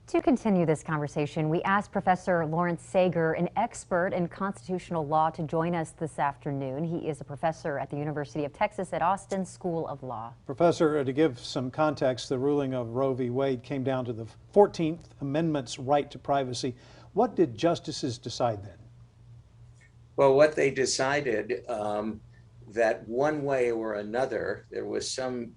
To continue this conversation, we asked Professor Lawrence Sager, an expert in constitutional law, to join us this afternoon. He is a professor at the University of Texas at Austin School of Law. Professor, to give some context, the ruling of Roe v. Wade came down to the 14th Amendment's right to privacy. What did justices decide then? Well, what they decided that one way or another, there was some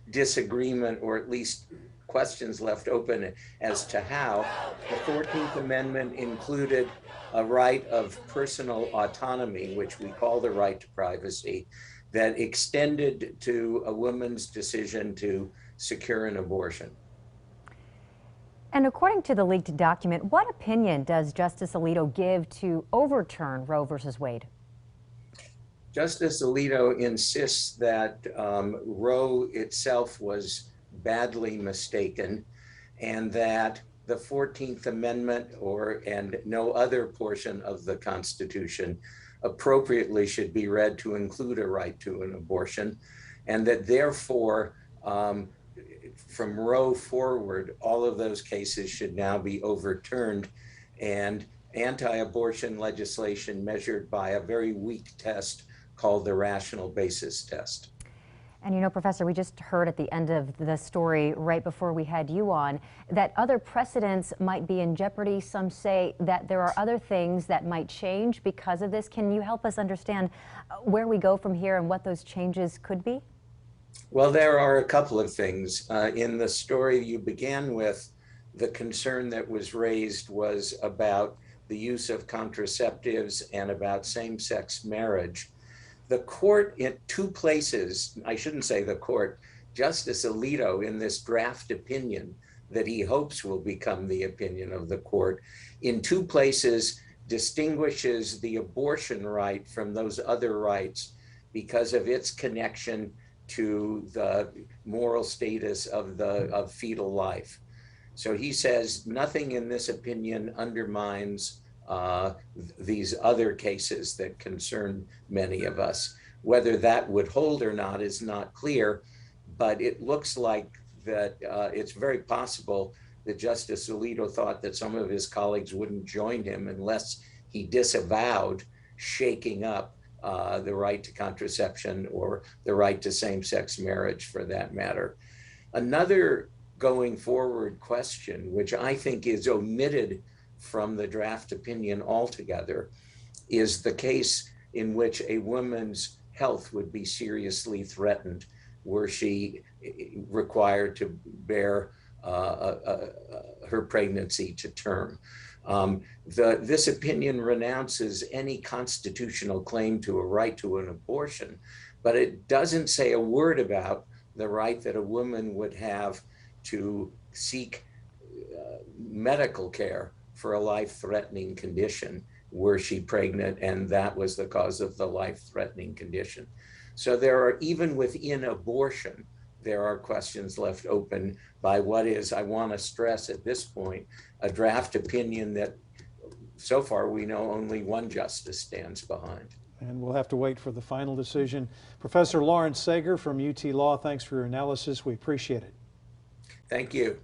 disagreement, or at least questions left open as to how the 14th Amendment included a right of personal autonomy, which we call the right to privacy, that extended to a woman's decision to secure an abortion. And according to the leaked document, what opinion does Justice Alito give to overturn Roe versus Wade? Justice Alito insists that Roe itself was badly mistaken, and that the 14th Amendment and no other portion of the Constitution appropriately should be read to include a right to an abortion, and that therefore from Roe forward, all of those cases should now be overturned, and anti-abortion legislation measured by a very weak test called the rational basis test. And you know, Professor, we just heard at the end of the story right before we had you on that other precedents might be in jeopardy. Some say that there are other things that might change because of this. Can you help us understand where we go from here and what those changes could be? Well, there are a couple of things. In the story you began with, the concern that was raised was about the use of contraceptives and about same-sex marriage. The court in two places, I shouldn't say the court, Justice Alito, in this draft opinion that he hopes will become the opinion of the court, in two places distinguishes the abortion right from those other rights because of its connection to the moral status of fetal life. So he says nothing in this opinion undermines these other cases that concern many of us. Whether that would hold or not is not clear, but it looks like that it's very possible that Justice Alito thought that some of his colleagues wouldn't join him unless he disavowed shaking up the right to contraception or the right to same-sex marriage, for that matter. Another going forward question, which I think is omitted from the draft opinion altogether, is the case in which a woman's health would be seriously threatened were she required to bear her pregnancy to term. This opinion renounces any constitutional claim to a right to an abortion, but it doesn't say a word about the right that a woman would have to seek medical care for a life-threatening condition were she pregnant and that was the cause of the life-threatening condition. So there are, even within abortion, there are questions left open by what is, I want to stress at this point, a draft opinion that so far we know only one justice stands behind. And we'll have to wait for the final decision. Professor Lawrence Sager from UT Law, thanks for your analysis. We appreciate it. Thank you.